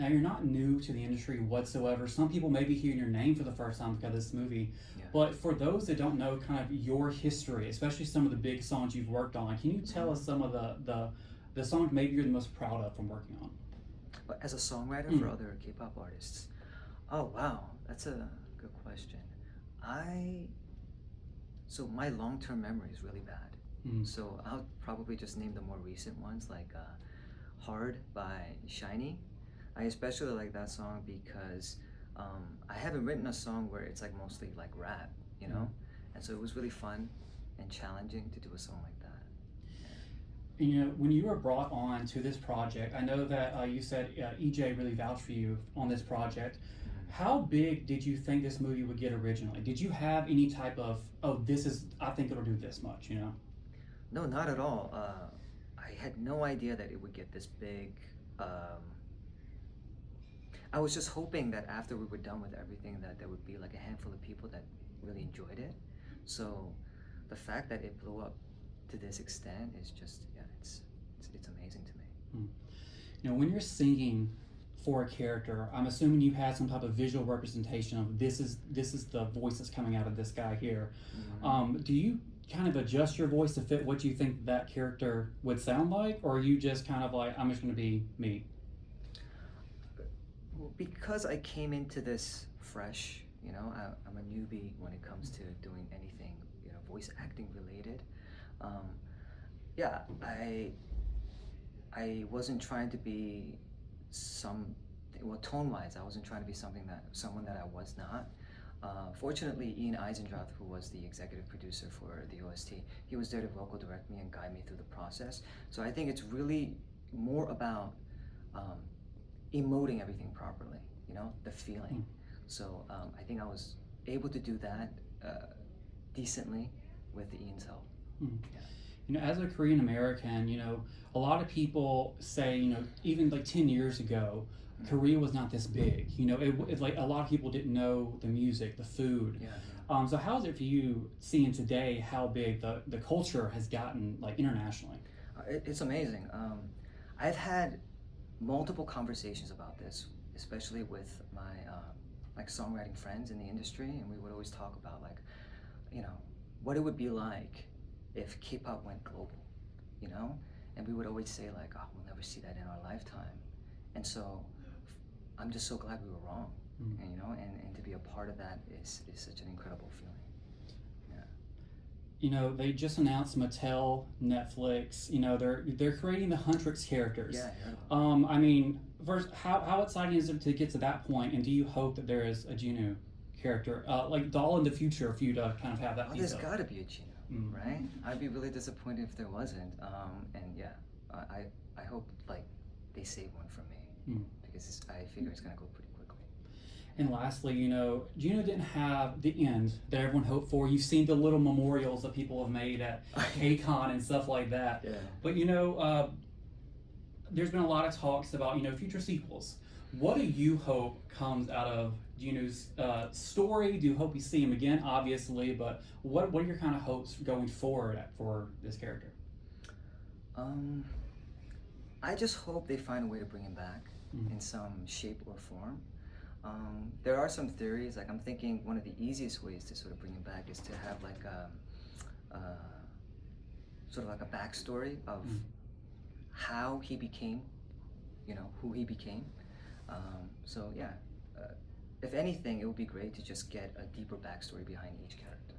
Now, you're not new to the industry whatsoever. Some people may be hearing your name for the first time because of this movie. Yeah. But for those that don't know kind of your history, especially some of the big songs you've worked on, can you tell us some of the songs maybe you're the most proud of from working on? But as a songwriter for Mm. other K-pop artists, oh wow, that's a good question. I so my long-term memory is really bad. Mm. So I'll probably just name the more recent ones, like "Hard" by Shiny. I especially like that song because I haven't written a song where it's like mostly like rap, you know, and so it was really fun and challenging to do a song like that. You know, when you were brought on to this project, I know that you said EJ really vouched for you on this project. How big did you think this movie would get originally? Did you have any type of, oh, this is, I think it'll do this much, you know? No, not at all. I had no idea that it would get this big. Um, I was just hoping that after we were done with everything, that there would be like a handful of people that really enjoyed it. So the fact that it blew up to this extent is just, yeah, it's amazing to me. Hmm. You know, when you're singing for a character, I'm assuming you had some type of visual representation of this is the voice that's coming out of this guy here. Do you kind of adjust your voice to fit what you think that character would sound like, or are you just kind of like, I'm just going to be me? Well, because I came into this fresh, you know, I'm a newbie when it comes to doing anything, you know, voice acting related. Um, yeah, I wasn't trying to be some, well, tone-wise, I wasn't trying to be someone that I was not. Fortunately, Ian Eisendrath, who was the executive producer for the OST, he was there to vocal direct me and guide me through the process. So I think it's really more about um, emoting everything properly, you know, the feeling. So I think I was able to do that decently with Ian's help. Mm. Yeah. You know, as a Korean American, you know, a lot of people say, you know, even like 10 years ago, Korea was not this big. You know, it like a lot of people didn't know the music, the food. Yeah. So how is it for you seeing today how big the culture has gotten like internationally? It's amazing. I've had multiple conversations about this, especially with my like songwriting friends in the industry, and we would always talk about like, you know, what it would be like if K-pop went global, you know, and we would always say like, oh, we'll never see that in our lifetime, and so I'm just so glad we were wrong, and, you know, and to be a part of that is such an incredible feeling. Yeah. You know, they just announced Mattel, Netflix. You know, they're creating the Huntrix characters. Yeah. I mean, first, how exciting is it to get to that point? And do you hope that there is a Jinu character, like doll in the future, for you to kind of have that? Oh, piece there's of? got to be a Jinu, right? I'd be really disappointed if there wasn't. And yeah, I hope like they save one for me because I figure it's gonna go pretty quickly. And lastly, you know, Juno didn't have the end that everyone hoped for. You've seen the little memorials that people have made at KCON and stuff like that. Yeah. But you know, there's been a lot of talks about, you know, future sequels. What do you hope comes out of Juno's story? Do you hope we see him again? Obviously, but what are your kind of hopes going forward for this character? I just hope they find a way to bring him back in some shape or form. There are some theories, like I'm thinking one of the easiest ways to sort of bring him back is to have like sort of like a backstory of how he became, you know, who he became. So yeah, if anything, it would be great to just get a deeper backstory behind each character.